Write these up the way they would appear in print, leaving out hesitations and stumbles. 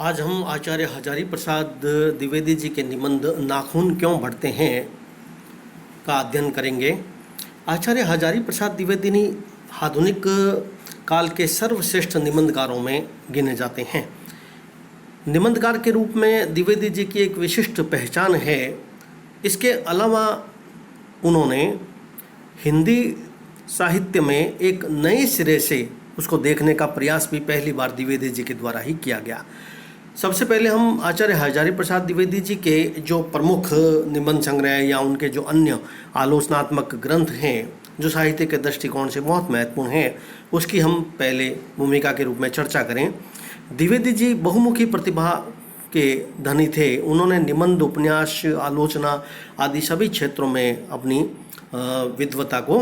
आज हम आचार्य हजारी प्रसाद द्विवेदी जी के निबंध नाखून क्यों बढ़ते हैं का अध्ययन करेंगे। आचार्य हजारी प्रसाद द्विवेदी ने आधुनिक काल के सर्वश्रेष्ठ निबंधकारों में गिने जाते हैं। निबंधकार के रूप में द्विवेदी जी की एक विशिष्ट पहचान है। इसके अलावा उन्होंने हिंदी साहित्य में एक नए सिरे से उसको देखने का प्रयास भी पहली बार द्विवेदी जी के द्वारा ही किया गया। सबसे पहले हम आचार्य हजारी प्रसाद द्विवेदी जी के जो प्रमुख निबंध संग्रह या उनके जो अन्य आलोचनात्मक ग्रंथ हैं जो साहित्य के दृष्टिकोण से बहुत महत्वपूर्ण हैं, उसकी हम पहले भूमिका के रूप में चर्चा करें। द्विवेदी जी बहुमुखी प्रतिभा के धनी थे। उन्होंने निबंध, उपन्यास, आलोचना आदि सभी क्षेत्रों में अपनी विद्वता को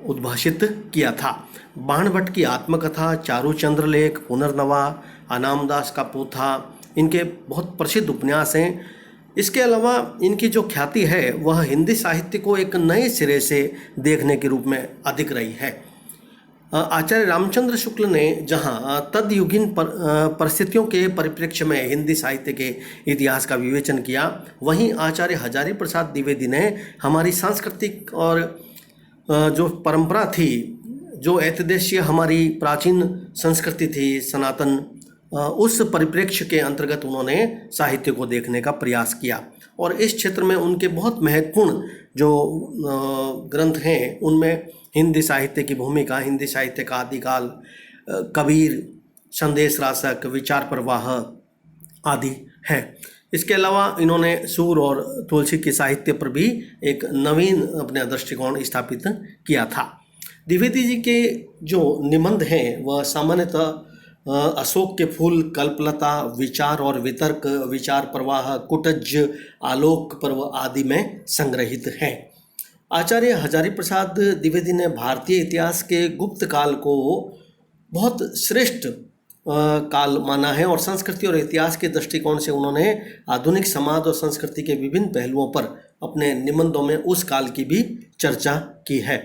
उद्भाषित किया था। बाणभट्ट की आत्मकथा, चारुचंद्र लेख, पुनर्नवा, अनामदास का पोथा इनके बहुत प्रसिद्ध उपन्यास हैं। इसके अलावा इनकी जो ख्याति है वह हिंदी साहित्य को एक नए सिरे से देखने के रूप में अधिक रही है। आचार्य रामचंद्र शुक्ल ने जहां तदयुगीन परिस्थितियों के परिप्रेक्ष्य में हिंदी साहित्य के इतिहास का विवेचन किया, वहीं आचार्य हजारी प्रसाद द्विवेदी ने हमारी सांस्कृतिक और जो परंपरा थी, जो ऐतिदेशीय हमारी प्राचीन संस्कृति थी सनातन, उस परिप्रेक्ष्य के अंतर्गत उन्होंने साहित्य को देखने का प्रयास किया। और इस क्षेत्र में उनके बहुत महत्वपूर्ण जो ग्रंथ हैं उनमें हिंदी साहित्य की भूमिका, हिंदी साहित्य का आदिकाल, कबीर, संदेश रासक, विचार प्रवाह आदि है। इसके अलावा इन्होंने सूर और तुलसी के साहित्य पर भी एक नवीन अपने दृष्टिकोण स्थापित किया था। द्विवेदी जी के जो निबंध हैं वह सामान्यतः अशोक के फूल, कल्पलता, विचार और वितर्क, विचार प्रवाह, कुटज, आलोक पर्व आदि में संग्रहित हैं। आचार्य हजारी प्रसाद द्विवेदी ने भारतीय इतिहास के गुप्त काल को बहुत श्रेष्ठ काल माना है और संस्कृति और इतिहास के दृष्टिकोण से उन्होंने आधुनिक समाज और संस्कृति के विभिन्न पहलुओं पर अपने निबंधों में उस काल की भी चर्चा की है।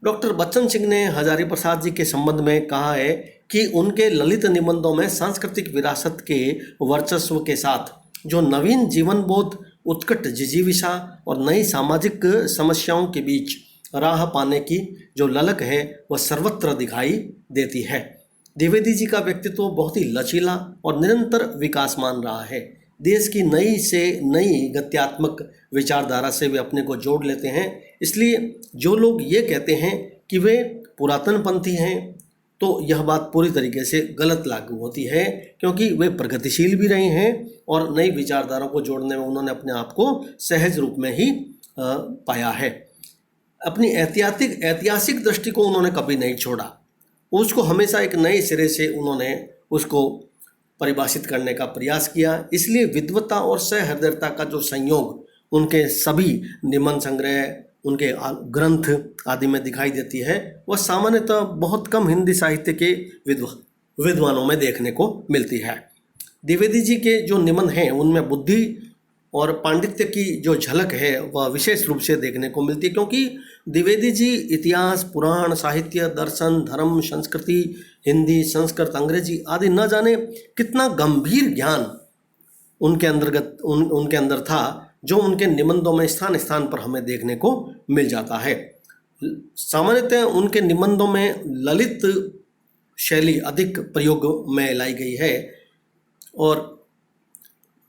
डॉक्टर बच्चन सिंह ने हजारी प्रसाद जी के संबंध में कहा है कि उनके ललित निबंधों में सांस्कृतिक विरासत के वर्चस्व के साथ जो नवीन जीवन बोध, उत्कट जिजीविषा और नई सामाजिक समस्याओं के बीच राह पाने की जो ललक है वह सर्वत्र दिखाई देती है। द्विवेदी जी का व्यक्तित्व बहुत ही लचीला और निरंतर विकासमान रहा है। देश की नई से नई गत्यात्मक विचारधारा से वे अपने को जोड़ लेते हैं। इसलिए जो लोग ये कहते हैं कि वे पुरातनपंथी हैं तो यह बात पूरी तरीके से गलत लागू होती है, क्योंकि वे प्रगतिशील भी रहे हैं और नई विचारधारा को जोड़ने में उन्होंने अपने आप को सहज रूप में ही पाया है। अपनी ऐतिहासिक दृष्टि को उन्होंने कभी नहीं छोड़ा। उसको हमेशा एक नए सिरे से उन्होंने उसको परिभाषित करने का प्रयास किया। इसलिए विद्वता और सहृदयता का जो संयोग उनके सभी निबंध संग्रह, उनके ग्रंथ आदि में दिखाई देती है, वह सामान्यतः बहुत कम हिंदी साहित्य के विद्वानों में देखने को मिलती है। द्विवेदी जी के जो निबंध हैं उनमें बुद्धि और पांडित्य की जो झलक है वह विशेष रूप से देखने को मिलती है, क्योंकि द्विवेदी जी इतिहास, पुराण, साहित्य, दर्शन, धर्म, संस्कृति, हिंदी, संस्कृत, अंग्रेजी आदि न जाने कितना गंभीर ज्ञान उनके अंदर था, जो उनके निबंधों में स्थान स्थान पर हमें देखने को मिल जाता है। सामान्यतः उनके निबंधों में ललित शैली अधिक प्रयोग में लाई गई है और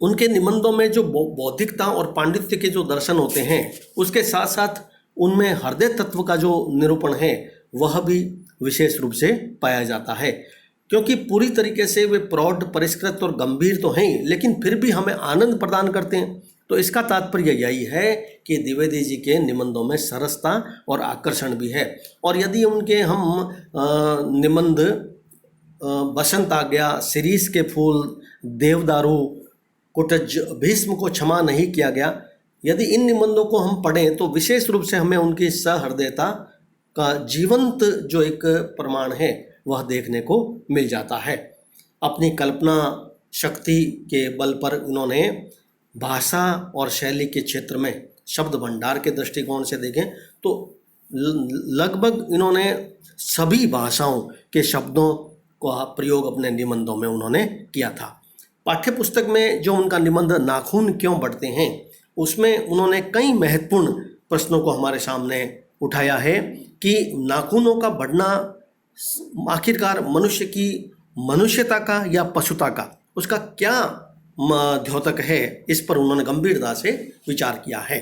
उनके निबंधों में जो बौद्धिकता और पांडित्य के जो दर्शन होते हैं उसके साथ साथ उनमें हृदय तत्व का जो निरूपण है वह भी विशेष रूप से पाया जाता है, क्योंकि पूरी तरीके से वे प्रौढ़, परिष्कृत और गंभीर तो हैं लेकिन फिर भी हमें आनंद प्रदान करते हैं। तो इसका तात्पर्य यही है कि द्विवेदी जी के निबंधों में सरसता और आकर्षण भी है। और यदि उनके हम निबंध बसंत आ गया, शिरीष के फूल, देवदारू, कुटज, भीष्म को क्षमा नहीं किया गया, यदि इन निबंधों को हम पढ़ें तो विशेष रूप से हमें उनकी सहृदयता का जीवंत जो एक प्रमाण है वह देखने को मिल जाता है। अपनी कल्पना शक्ति के बल पर इन्होंने भाषा और शैली के क्षेत्र में शब्द भंडार के दृष्टिकोण से देखें तो लगभग इन्होंने सभी भाषाओं के शब्दों का प्रयोग अपने निबंधों में उन्होंने किया था। पाठ्य पुस्तक में जो उनका निबंध नाखून क्यों बढ़ते हैं, उसमें उन्होंने कई महत्वपूर्ण प्रश्नों को हमारे सामने उठाया है कि नाखूनों का बढ़ना आखिरकार मनुष्य की मनुष्यता का या पशुता का, उसका क्या द्योतक है, इस पर उन्होंने गंभीरता से विचार किया है।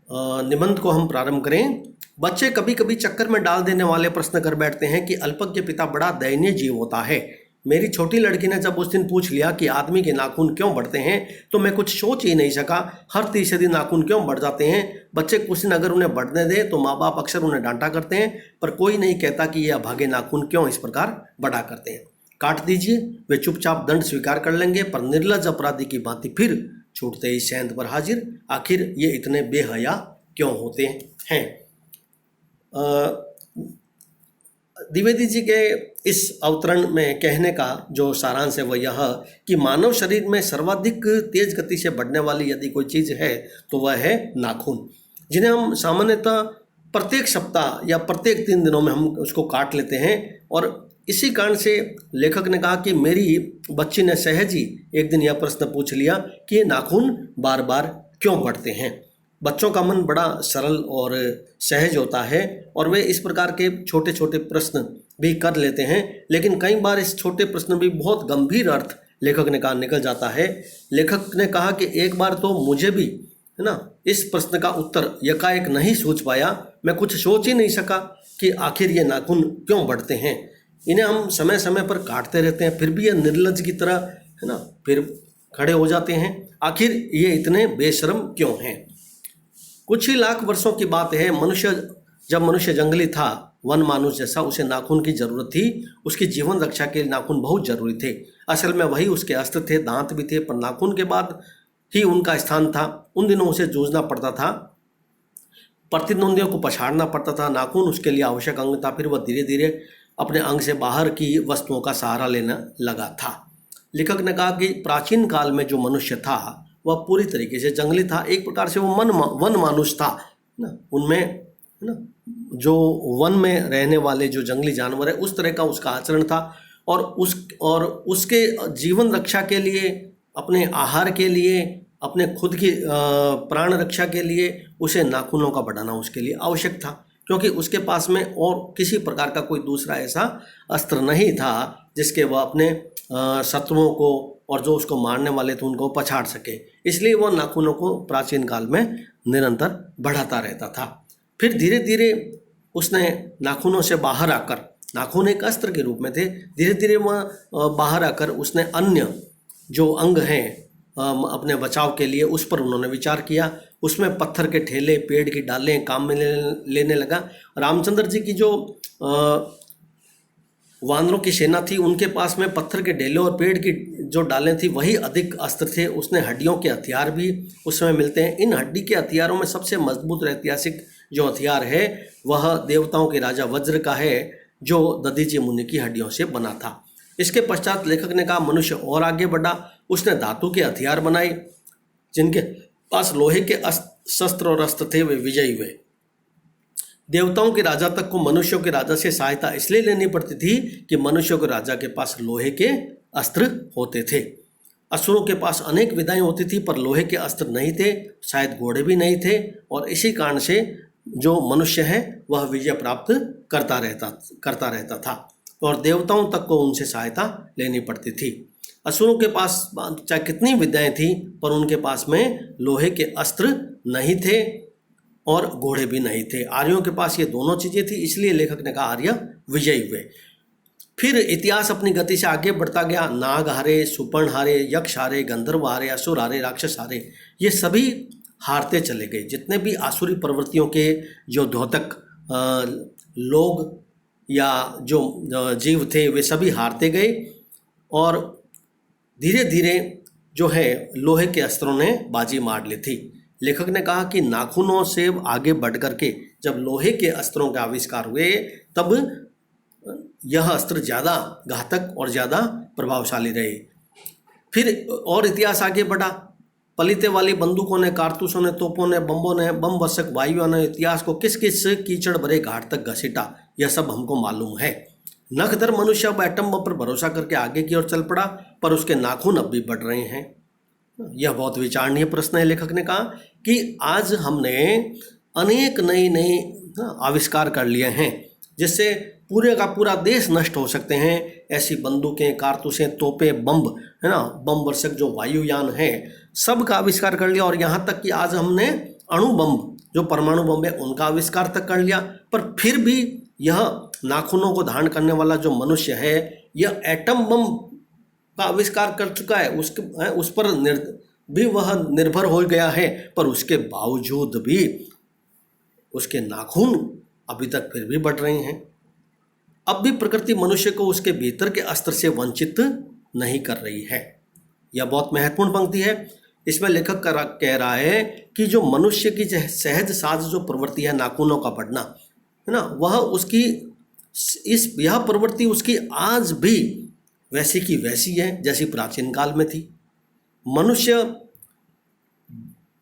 निबंध को हम प्रारंभ करें। बच्चे कभी कभी चक्कर में डाल देने वाले प्रश्न कर बैठते हैं कि अल्पज्ञ पिता बड़ा दयनीय जीव होता है। मेरी छोटी लड़की ने जब उस दिन पूछ लिया कि आदमी के नाखून क्यों बढ़ते हैं, तो मैं कुछ सोच ही नहीं सका। हर तीसरे दिन नाखून क्यों बढ़ जाते हैं? बच्चे कुछ दिन अगर उन्हें बढ़ने दे तो माँ बाप अक्सर उन्हें डांटा करते हैं, पर कोई नहीं कहता कि ये अभागे नाखून क्यों इस प्रकार बढ़ा करते हैं। काट दीजिए, वे चुपचाप दंड स्वीकार कर लेंगे, पर निर्लज अपराधी की भांति फिर छूटते ही सेंध पर हाजिर। आखिर ये इतने बेहया क्यों होते हैं? द्विवेदी जी के इस अवतरण में कहने का जो सारांश है वह यह कि मानव शरीर में सर्वाधिक तेज गति से बढ़ने वाली यदि कोई चीज़ है तो वह है नाखून, जिन्हें हम सामान्यतः प्रत्येक सप्ताह या प्रत्येक 3 दिनों में हम उसको काट लेते हैं। और इसी कारण से लेखक ने कहा कि मेरी बच्ची ने सहज ही एक दिन यह प्रश्न पूछ लिया कि ये नाखून बार बार क्यों बढ़ते हैं। बच्चों का मन बड़ा सरल और सहज होता है और वे इस प्रकार के छोटे छोटे प्रश्न भी कर लेते हैं, लेकिन कई बार इस छोटे प्रश्न भी बहुत गंभीर अर्थ लेखक ने कहा निकल जाता है। लेखक ने कहा कि एक बार तो मुझे भी है ना इस प्रश्न का उत्तर यकाएक नहीं सोच पाया। मैं कुछ सोच ही नहीं सका कि आखिर ये नाखून क्यों बढ़ते हैं। इन्हें हम समय समय पर काटते रहते हैं, फिर भी ये निर्लज की तरह है ना फिर खड़े हो जाते हैं। आखिर ये इतने बेशर्म क्यों हैं? कुछ ही लाख वर्षों की बात है, जब मनुष्य जंगली था, वन मानुष जैसा, उसे नाखून की जरूरत थी। उसकी जीवन रक्षा के लिए नाखून बहुत जरूरी थे। असल में वही उसके अस्त्र थे, दांत भी थे, पर नाखून के बाद ही उनका स्थान था। उन दिनों उसे जूझना पड़ता था, प्रतिद्वंदियों को पछाड़ना पड़ता था। नाखून उसके लिए आवश्यक अंग था। फिर वह धीरे धीरे अपने अंग से बाहर की वस्तुओं का सहारा लेने लगा था। लेखक ने कहा कि प्राचीन काल में जो मनुष्य था वह पूरी तरीके से जंगली था। एक प्रकार से वो वन मानुष था ना, उनमें है ना जो वन में रहने वाले जो जंगली जानवर है उस तरह का उसका आचरण था। और उसके जीवन रक्षा के लिए, अपने आहार के लिए, अपने खुद की प्राण रक्षा के लिए उसे नाखूनों का बढ़ाना उसके लिए आवश्यक था, क्योंकि उसके पास में और किसी प्रकार का कोई दूसरा ऐसा अस्त्र नहीं था जिसके वह अपने शत्रुओं को और जो उसको मारने वाले थे उनको पछाड़ सके। इसलिए वह नाखूनों को प्राचीन काल में निरंतर बढ़ाता रहता था। फिर धीरे धीरे उसने नाखूनों से बाहर आकर, नाखून एक अस्त्र के रूप में थे, धीरे धीरे वह बाहर आकर उसने अन्य जो अंग हैं अपने बचाव के लिए उस पर उन्होंने विचार किया। उसमें पत्थर के ठेले, पेड़ की डालें काम में लेने लगा। रामचंद्र जी की जो वानरों की सेना थी उनके पास में पत्थर के ढेले और पेड़ की जो डालें थी वही अधिक अस्त्र थे। उसने हड्डियों के हथियार भी उस समय मिलते हैं। इन हड्डी के हथियारों में सबसे मजबूत और ऐतिहासिक जो हथियार है वह देवताओं के राजा वज्र का है, जो दधीचि मुनि की हड्डियों से बना था। इसके पश्चात लेखक ने कहा मनुष्य और आगे बढ़ा। उसने धातु के हथियार बनाए, जिनके पास लोहे के शस्त्र और अस्त्र थे, वे विजयी हुए। देवताओं के राजा तक को मनुष्यों के राजा से सहायता इसलिए लेनी पड़ती थी कि मनुष्यों के राजा के पास लोहे के अस्त्र होते थे। असुरों के पास अनेक विधाएं होती थी, पर लोहे के अस्त्र नहीं थे, शायद घोड़े भी नहीं थे, और इसी कारण से जो मनुष्य है वह विजय प्राप्त करता रहता था और देवताओं तक को उनसे सहायता लेनी पड़ती थी। असुरों के पास चाहे कितनी विद्याएं थी, पर उनके पास में लोहे के अस्त्र नहीं थे और घोड़े भी नहीं थे। आर्यों के पास ये दोनों चीज़ें थी, इसलिए लेखक ने कहा आर्य विजयी हुए। फिर इतिहास अपनी गति से आगे बढ़ता गया। नाग हारे, सुपर्ण हारे, यक्ष हारे, गंधर्व हारे, असुर हारे, राक्षस हारे, ये सभी हारते चले गए। जितने भी आसुरी प्रवृत्तियों के जो द्योतक लोग या जो जीव थे वे सभी हारते गए और धीरे धीरे जो है लोहे के अस्त्रों ने बाजी मार ली थी। लेखक ने कहा कि नाखूनों से आगे बढ़ करके जब लोहे के अस्त्रों का आविष्कार हुए तब यह अस्त्र ज़्यादा घातक और ज़्यादा प्रभावशाली रहे। फिर और इतिहास आगे बढ़ा। पलीते वाली बंदूकों ने, कारतूसों ने, तोपों ने, बम्बों ने, बम वर्षक वायुओं ने इतिहास को किस किस कीचड़ भरे घाट तक घसीटा, यह सब हमको मालूम है। नखदर मनुष्य अब एटम बम पर भरोसा करके आगे की ओर चल पड़ा। पर उसके नाखून अब भी बढ़ रहे हैं। यह बहुत विचारणीय प्रश्न है। लेखक ने कहा कि आज हमने अनेक नई नई आविष्कार कर लिए हैं जिससे पूरे का पूरा देश नष्ट हो सकते हैं। ऐसी बंदूकें, कारतूसें, तोपें, बम, है ना, बम वर्षक जो वायुयान है, सब का आविष्कार कर लिया। और यहाँ तक कि आज हमने अणु बम, जो परमाणु बम है, उनका आविष्कार तक कर लिया। पर फिर भी यह नाखूनों को धारण करने वाला जो मनुष्य है, यह एटम बम का आविष्कार कर चुका है, उस पर भी वह निर्भर हो गया है। पर उसके बावजूद भी उसके नाखून अभी तक फिर भी बढ़ रहे हैं। अब भी प्रकृति मनुष्य को उसके भीतर के अस्त्र से वंचित नहीं कर रही है। यह बहुत महत्वपूर्ण पंक्ति है। इसमें लेखक कह रहा है कि जो मनुष्य की सहज साज जो प्रवृत्ति है, नाखूनों का बढ़ना, है ना, वह उसकी यह प्रवृत्ति उसकी आज भी वैसी की वैसी है जैसी प्राचीन काल में थी। मनुष्य,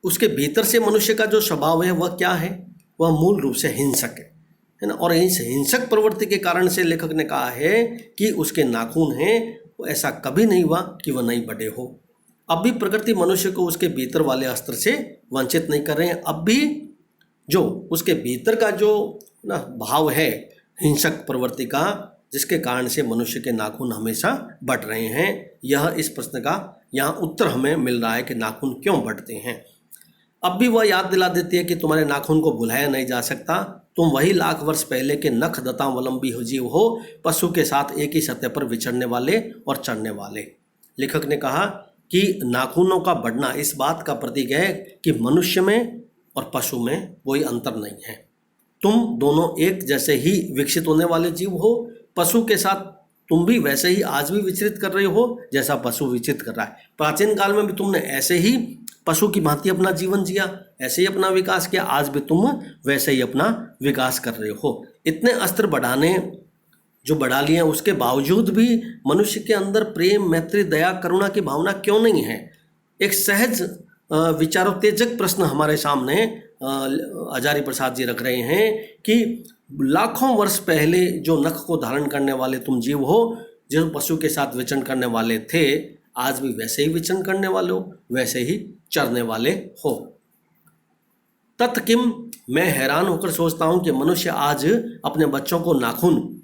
उसके भीतर से मनुष्य का जो स्वभाव है वह क्या है? वह मूल रूप से हिंसक है ना। और इस हिंसक प्रवृत्ति के कारण से लेखक ने कहा है कि उसके नाखून हैं, वो ऐसा कभी नहीं हुआ कि वह नहीं बढ़े हो। अब भी प्रकृति मनुष्य को उसके भीतर वाले अस्त्र से वंचित नहीं कर रहे हैं। अब भी जो उसके भीतर का जो ना भाव है हिंसक प्रवृत्ति का, जिसके कारण से मनुष्य के नाखून हमेशा बढ़ रहे हैं। यह इस प्रश्न का यहाँ उत्तर हमें मिल रहा है कि नाखून क्यों बढ़ते हैं। अब भी वह याद दिला देती है कि तुम्हारे नाखून को भुलाया नहीं जा सकता। तुम वही लाख वर्ष पहले के नख दंतावलंबी जीव हो, पशु के साथ एक ही सतह पर विचरने वाले और चढ़ने वाले। लेखक ने कहा कि नाखूनों का बढ़ना इस बात का प्रतीक है कि मनुष्य में और पशु में कोई अंतर नहीं है। तुम दोनों एक जैसे ही विकसित होने वाले जीव हो। पशु के साथ तुम भी वैसे ही आज भी विचरित कर रहे हो जैसा पशु विचरित कर रहा है। प्राचीन काल में भी तुमने ऐसे ही पशु की भांति अपना जीवन जिया, ऐसे ही अपना विकास किया। आज भी तुम वैसे ही अपना विकास कर रहे हो। इतने अस्त्र जो बढ़ा लिए हैं, उसके बावजूद भी मनुष्य के अंदर प्रेम, मैत्री, दया, करुणा की भावना क्यों नहीं है? एक सहज विचारोत्तेजक प्रश्न हमारे सामने हजारी प्रसाद जी रख रहे हैं कि लाखों वर्ष पहले जो नख को धारण करने वाले तुम जीव हो, जो पशु के साथ विचरण करने वाले थे, आज भी वैसे ही विचरण करने वाले हो, वैसे ही चरने वाले हो। तत्किम, मैं हैरान होकर सोचता हूं कि मनुष्य आज अपने बच्चों को नाखून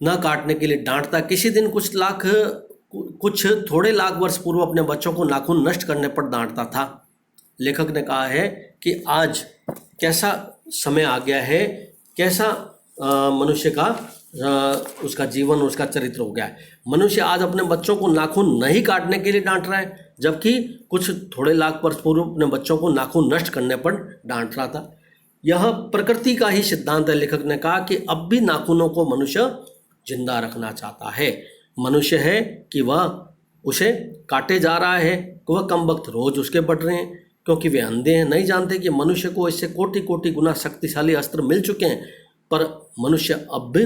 न काटने के लिए डांटता। किसी दिन कुछ थोड़े लाख वर्ष पूर्व अपने बच्चों को नाखून नष्ट करने पर डांटता था। लेखक ने कहा है कि आज कैसा समय आ गया है, कैसा मनुष्य का उसका जीवन, उसका चरित्र हो गया है। मनुष्य आज अपने बच्चों को नाखून नहीं काटने के लिए डांट रहा है, जबकि कुछ थोड़े लाख वर्ष पूर्व अपने बच्चों को नाखून नष्ट करने पर डांट रहा था। यह प्रकृति का ही सिद्धांत है। लेखक ने कहा कि अब भी नाखूनों को मनुष्य जिंदा रखना चाहता है। मनुष्य है कि वह उसे काटे जा रहा है, कि वह कम वक्त रोज उसके बढ़ रहे हैं, क्योंकि वे अंधे हैं, नहीं जानते कि मनुष्य को इससे कोटि कोटि गुना शक्तिशाली अस्त्र मिल चुके हैं। पर मनुष्य अब भी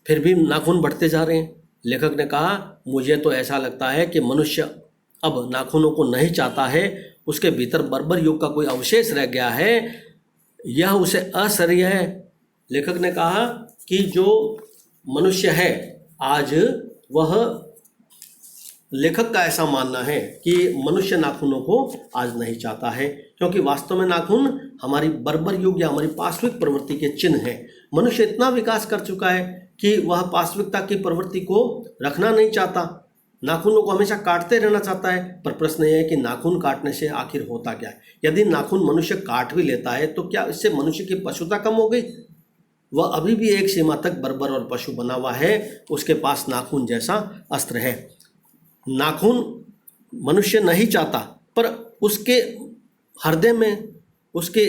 फिर भी नाखून बढ़ते जा रहे हैं। लेखक ने कहा, मुझे तो ऐसा लगता है कि मनुष्य अब नाखूनों को नहीं चाहता है, उसके भीतर बर्बर युग का कोई अवशेष रह गया है, यह उसे असह्य है। लेखक ने कहा कि जो मनुष्य है आज, वह, लेखक का ऐसा मानना है कि मनुष्य नाखूनों को आज नहीं चाहता है, क्योंकि वास्तव में नाखून हमारी बर्बर युग या हमारी पाश्विक प्रवृत्ति के चिन्ह है। मनुष्य इतना विकास कर चुका है कि वह पाश्विकता की प्रवृत्ति को रखना नहीं चाहता, नाखूनों को हमेशा काटते रहना चाहता है। पर प्रश्न यह है कि नाखून काटने से आखिर होता क्या है? यदि नाखून मनुष्य काट भी लेता है तो क्या इससे मनुष्य की पशुता कम हो गई? वह अभी भी एक सीमा तक बर्बर और पशु बना हुआ है। उसके पास नाखून जैसा अस्त्र है। नाखून मनुष्य नहीं चाहता, पर उसके हृदय में, उसके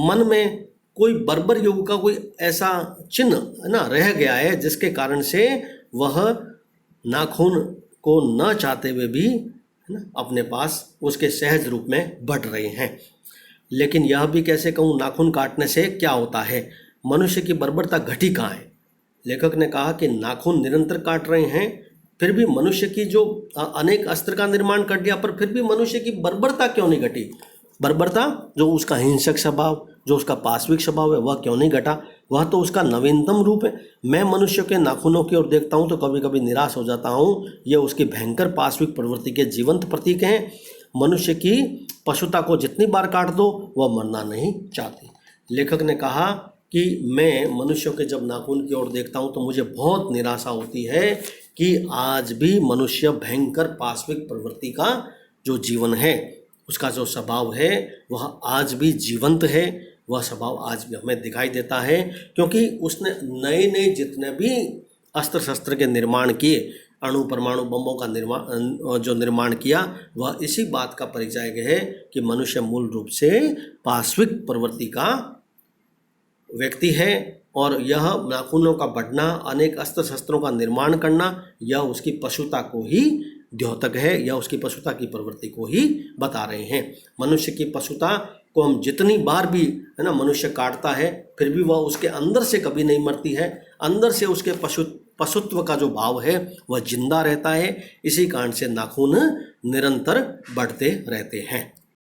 मन में कोई बर्बर युग का कोई ऐसा चिन्ह है ना रह गया है, जिसके कारण से वह नाखून को न चाहते हुए भी है ना अपने पास उसके सहज रूप में बढ़ रहे हैं। लेकिन यह भी कैसे कहूँ, नाखून काटने से क्या होता है? मनुष्य की बर्बरता घटी कहाँ है? लेखक ने कहा कि नाखून निरंतर काट रहे हैं, फिर भी मनुष्य की जो अनेक अस्त्र का निर्माण कर दिया, पर फिर भी मनुष्य की बर्बरता क्यों नहीं घटी? बर्बरता, जो उसका हिंसक स्वभाव, जो उसका पाश्विक स्वभाव है, वह क्यों नहीं घटा? वह तो उसका नवीनतम रूप है। मैं मनुष्य के नाखूनों की ओर देखता हूँ तो कभी कभी निराश हो जाता हूँ। यह उसकी भयंकर पाश्विक प्रवृत्ति के जीवंत प्रतीक हैं। मनुष्य की पशुता को जितनी बार काट दो वह मरना नहीं चाहती। लेखक ने कहा कि मैं मनुष्यों के जब नाखून की ओर देखता हूँ तो मुझे बहुत निराशा होती है कि आज भी मनुष्य भयंकर पाश्विक प्रवृत्ति का जो जीवन है, उसका जो स्वभाव है वह आज भी जीवंत है। वह स्वभाव आज भी हमें दिखाई देता है, क्योंकि उसने नए नए जितने भी अस्त्र शस्त्र के निर्माण किए, अणु परमाणु बमों का निर्माण किया, वह इसी बात का परिचायक है कि मनुष्य मूल रूप से पाश्विक प्रवृत्ति का व्यक्ति है। और यह नाखूनों का बढ़ना, अनेक अस्त्र शस्त्रों का निर्माण करना, यह उसकी पशुता को ही द्योतक है, यह उसकी पशुता की प्रवृत्ति को ही बता रहे हैं। मनुष्य की पशुता को हम जितनी बार भी है ना मनुष्य काटता है, फिर भी वह उसके अंदर से कभी नहीं मरती है। अंदर से उसके पशुत्व का जो भाव है वह जिंदा रहता है। इसी कारण से नाखून निरंतर बढ़ते रहते हैं।